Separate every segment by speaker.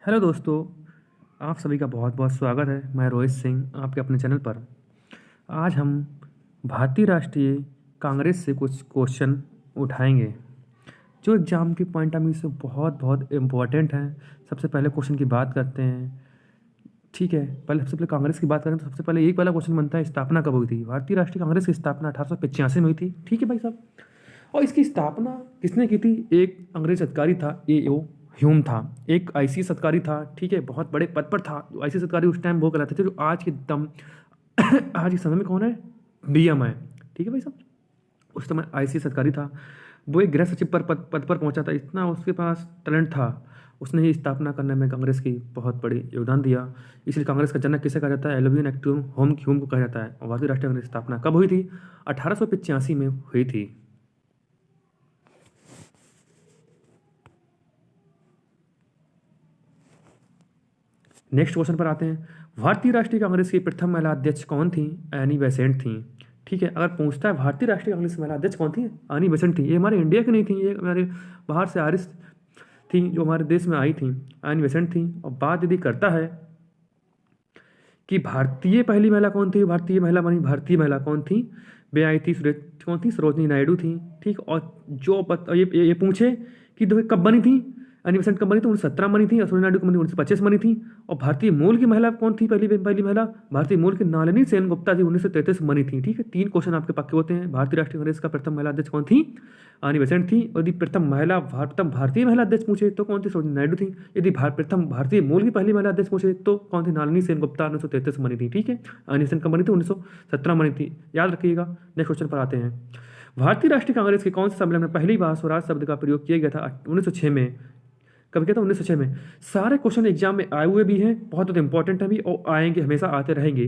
Speaker 1: Hello दोस्तों, आप सभी का बहुत बहुत स्वागत है। मैं रोहित सिंह आपके अपने चैनल पर। आज हम भारतीय राष्ट्रीय कांग्रेस से कुछ क्वेश्चन उठाएंगे जो एग्ज़ाम के पॉइंट ऑफ व्यू से बहुत बहुत इम्पोर्टेंट हैं। सबसे पहले क्वेश्चन की बात करते हैं। ठीक है, सबसे पहले कांग्रेस की बात करें तो सबसे पहले एक वाला क्वेश्चन बनता है, स्थापना कब हुई थी? भारतीय राष्ट्रीय कांग्रेस की स्थापना 1885 में हुई थी। ठीक है भाई साहब। और इसकी स्थापना किसने की थी? एक अंग्रेज अधिकारी था, ए ओ ह्यूम था। एक आईसीएस अधिकारी था, ठीक है, बहुत बड़े पद पर था। जो आईसीएस अधिकारी उस टाइम वो कहलाते थे जो आज के दम आज के समय में कौन है? डीएम है। ठीक है भाई साहब। उस समय आईसीएस अधिकारी था। वो एक गृह सचिव पर पद पर पहुंचा था। इतना उसके पास टैलेंट था, उसने ही स्थापना करने में कांग्रेस की बहुत बड़ी योगदान दिया। इसलिए कांग्रेस का जनक किसे कहा जाता है? एल्विन एक्टिव होम ह्यूम को कहा जाता है। और भारतीय राष्ट्रीय कांग्रेस की स्थापना कब हुई थी? 1885 में हुई थी। नेक्स्ट क्वेश्चन पर आते हैं। भारतीय राष्ट्रीय कांग्रेस की प्रथम महिला अध्यक्ष कौन थी? एनी बेसेंट थी। ठीक है, अगर पूछता है भारतीय राष्ट्रीय कांग्रेस की महिला अध्यक्ष कौन थी? एनी बेसेंट थी। ये हमारे इंडिया की नहीं थी, ये हमारे बाहर से आरिस थी जो हमारे देश में आई थी। एनी बेसेंट थी। और बात यदि करता है कि भारतीय पहली महिला कौन थी, भारतीय महिला बनी, भारतीय महिला कौन थी? वे आई थी कौन थी? सरोजनी नायडू थी। ठीक। और ये पूछे कि देखो कब बनी थी, एनी बेसेंट कब बनी थी? 1917 बनी थी। और सरोजनी नायडू कब बनी? 1925 बनी थी। और भारतीय मूल की महिला कौन थी? पहली पहली महिला भारतीय मूल की नलिनी सेनगुप्ता जी 1933 बनी थी। ठीक है, 3 क्वेश्चन आपके पक्के होते हैं। भारतीय राष्ट्रीय कांग्रेस का प्रथम महिला अध्यक्ष कौन थी? एनी बेसेंट थी। यदि प्रथम भारतीय महिला अध्यक्ष पूछे तो कौन थी? सरोजनी नायडू थी। यदि प्रथम भारतीय मूल की पहली महिला अध्यक्ष पूछे तो कौन थी? नलिनी सेनगुप्ता 1933 बनी थी। ठीक है, एनी बेसेंट कब बनी थी? 1917 बनी थी। याद रखिएगा। नेक्स्ट क्वेश्चन पर आते हैं। भारतीय राष्ट्रीय कांग्रेस के कौन से सम्मेलन में पहली बार स्वराज शब्द का प्रयोग किया गया था? 1906 में। कब किया था? 1906 में। सारे क्वेश्चन एग्जाम में आए हुए भी हैं, बहुत इंपॉर्टेंट है भी, और आएंगे, हमेशा आते रहेंगे।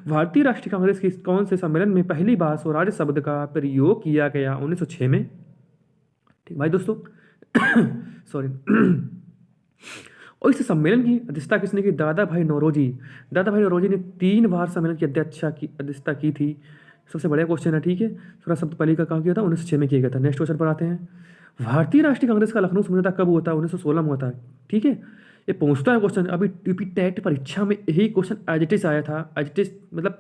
Speaker 1: भारतीय राष्ट्रीय कांग्रेस के कौन से सम्मेलन में पहली बार स्वराज शब्द का प्रयोग किया गया? 1906 में। ठीक भाई दोस्तों। सॉरी। और इस सम्मेलन की अध्यक्षता किसने की? दादा भाई नौरोजी। दादा भाई नौरोजी ने 3 बार सम्मेलन की अध्यक्षता की थी। सबसे बड़ा क्वेश्चन है। ठीक है, थोड़ा शब्द पहले का कहा किया था? 1906 में किया गया था। नेक्स्ट क्वेश्चन पर आते हैं। भारतीय राष्ट्रीय कांग्रेस का लखनऊ समझौता कब हुआ था? 1916 में हुआ था। ठीक है, ये पूछता है क्वेश्चन। अभी यूपी टेट परीक्षा में यही क्वेश्चन एज इट इज आया था। एज इट इज मतलब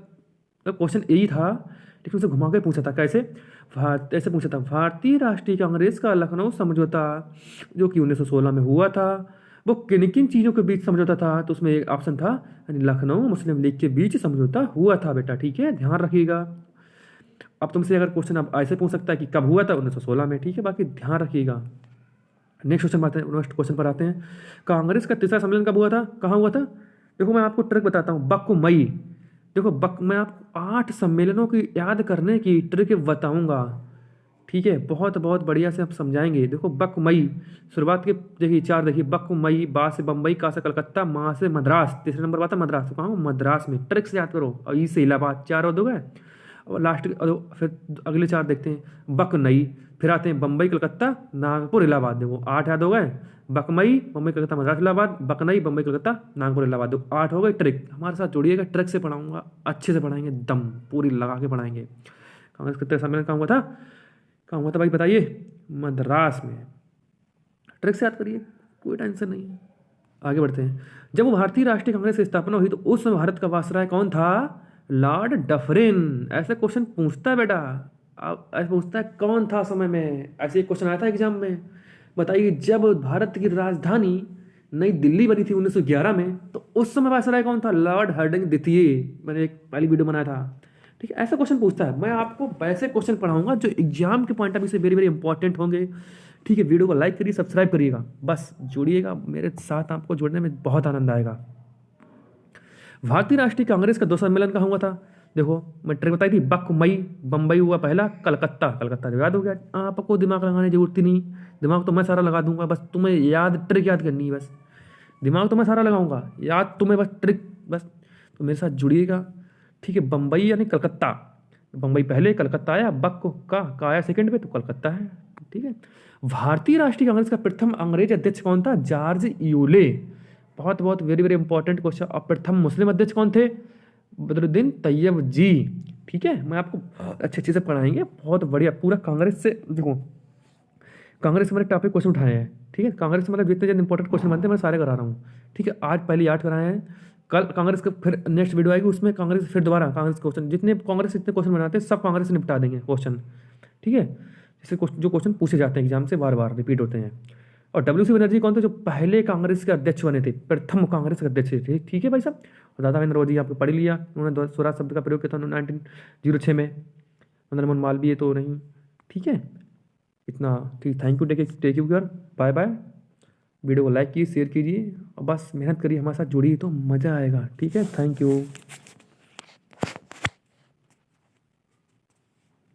Speaker 1: क्वेश्चन यही था, लेकिन उसे घुमा के पूछा था। कैसे? ऐसे पूछा था, भारतीय राष्ट्रीय कांग्रेस का लखनऊ समझौता जो कि 1916 में हुआ था, वो किन किन चीज़ों के बीच समझौता था? तो उसमें एक ऑप्शन था लखनऊ मुस्लिम लीग के बीच समझौता हुआ था। बेटा ठीक है, ध्यान रखिएगा। अब तुमसे अगर क्वेश्चन अब ऐसे पूछ सकता है कि कब हुआ था? 1916 में। ठीक है, बाकी ध्यान रखिएगा। नेक्स्ट क्वेश्चन पर आते हैं। कांग्रेस का तीसरा सम्मेलन कब हुआ था? कहाँ हुआ था? देखो मैं आपको ट्रिक बताता हूँ। बक मई। देखो मैं आपको 8 सम्मेलनों की याद करने की ट्रिक बताऊंगा। ठीक है, बहुत बहुत बढ़िया से आप समझाएंगे। देखो बक मई, शुरुआत के देखिए 4 देखिए, बक मई, बा से बम्बई, का से कलकत्ता, मा से मद्रास, तीसरे नंबर बात है मद्रास। तो कहाँ? मद्रास में। ट्रिक से याद करो। और ई से इलाहाबाद, 4 और 2 गए। और लास्ट फिर अगले 4 देखते हैं। बकनई, फिर आते हैं बम्बई, कलकत्ता, नागपुर, इलाहाबाद। देखो 8 याद हो गए। बकमई, बम्बई, कलकत्ता, मद्रास, इलाहाबाद, बकनई, बम्बई, कलकत्ता, नागपुर, इलाहाबाद। देखो 8 हो गए। ट्रिक हमारे साथ जुड़िएगा, ट्रिक से पढ़ाऊंगा, अच्छे से पढ़ाएंगे, दम पूरी लगा के पढ़ाएंगे। कांग्रेस कितने सम्मेलन कहाँ हुआ था? कहाँ हुआ था भाई बताइए? मद्रास में। ट्रिक से याद करिए, कोई टेंशन नहीं है। आगे बढ़ते हैं। जब वो भारतीय राष्ट्रीय कांग्रेस की स्थापना हुई तो उस समय भारत का वायसराय कौन था? Lord Dufferin. ऐसे क्वेश्चन पूछता है बेटा। अब ऐसे पूछता है कौन था समय में, ऐसे एक क्वेश्चन आया था एग्जाम में। बताइए, जब भारत की राजधानी नई दिल्ली बनी थी 1911 में, तो उस समय वायसराय कौन था? लॉर्ड हार्डिंग द्वितीय। मैंने एक पहली वीडियो बनाया था। ठीक है, ऐसा क्वेश्चन पूछता है। मैं आपको वैसे क्वेश्चन पढ़ाऊंगा जो एग्जाम के पॉइंट ऑफ व्यू से वेरी वेरी इंपॉर्टेंट होंगे। ठीक है, वीडियो को लाइक करिए, सब्सक्राइब करिएगा, बस जुड़िएगा मेरे साथ। आपको जुड़ने में बहुत आनंद आएगा। भारतीय राष्ट्रीय कांग्रेस का 2 सम्मेलन कहाँ हुआ था? देखो मैं ट्रिक बताई थी। बक मई, बम्बई हुआ पहला, कलकत्ता, कलकत्ता तो याद हो गया। आपको दिमाग लगाने की जरूरत ही नहीं। दिमाग तो मैं सारा लगा दूंगा, बस तुम्हें ट्रिक याद करनी है। बस दिमाग तो मैं सारा लगाऊंगा, याद तुम्हें बस ट्रिक बस। तो मेरे साथ जुड़िएगा। ठीक है, बम्बई यानी कलकत्ता। बम्बई पहले, कलकत्ता आया। बक का आया सेकंड पे, तो कलकत्ता है। ठीक है। भारतीय राष्ट्रीय कांग्रेस का प्रथम अंग्रेज अध्यक्ष कौन था? George Yule. बहुत बहुत वेरी वेरी इंपॉर्टेंट क्वेश्चन। और प्रथम मुस्लिम अध्यक्ष कौन थे? बदरुद्दीन तैयब जी। ठीक है, मैं आपको बहुत अच्छे से पढ़ाएंगे, बहुत बढ़िया। पूरा कांग्रेस से देखो, कांग्रेस से मैंने टॉपिक क्वेश्चन उठाए हैं, ठीक है। कांग्रेस से मतलब जितने जितने इंपॉर्टेंट क्वेश्चन बनते हैं मैं सारे करा रहा हूँ, ठीक है। आज पहले 8 कराए हैं, कल कांग्रेस का फिर नेक्स्ट वीडियो आएगी, उसमें कांग्रेस फिर दोबारा कांग्रेस क्वेश्चन, जितने कांग्रेस इतने क्वेश्चन बनाते हैं सब कांग्रेस से निपटा देंगे क्वेश्चन, ठीक है। जैसे जो क्वेश्चन पूछे जाते हैं एग्जाम से बार बार रिपीट होते हैं। और डब्ल्यू सी बनर्जी कौन थे, जो पहले कांग्रेस के अध्यक्ष बने थे, प्रथम कांग्रेस के अध्यक्ष थे, ठीक है भाई साहब। और दादा भाई नौरोजी आपको पढ़ लिया, उन्होंने स्वराज शब्द का प्रयोग किया था 1906 में। मदन मोहन मालवीय तो नहीं, ठीक है। इतना ठीक, thank you, take you care, bye bye. Video को लाइक कीजिए, शेयर कीजिए और बस मेहनत करिए, हमारे साथ जुड़िए तो मज़ा आएगा, ठीक है। Thank you.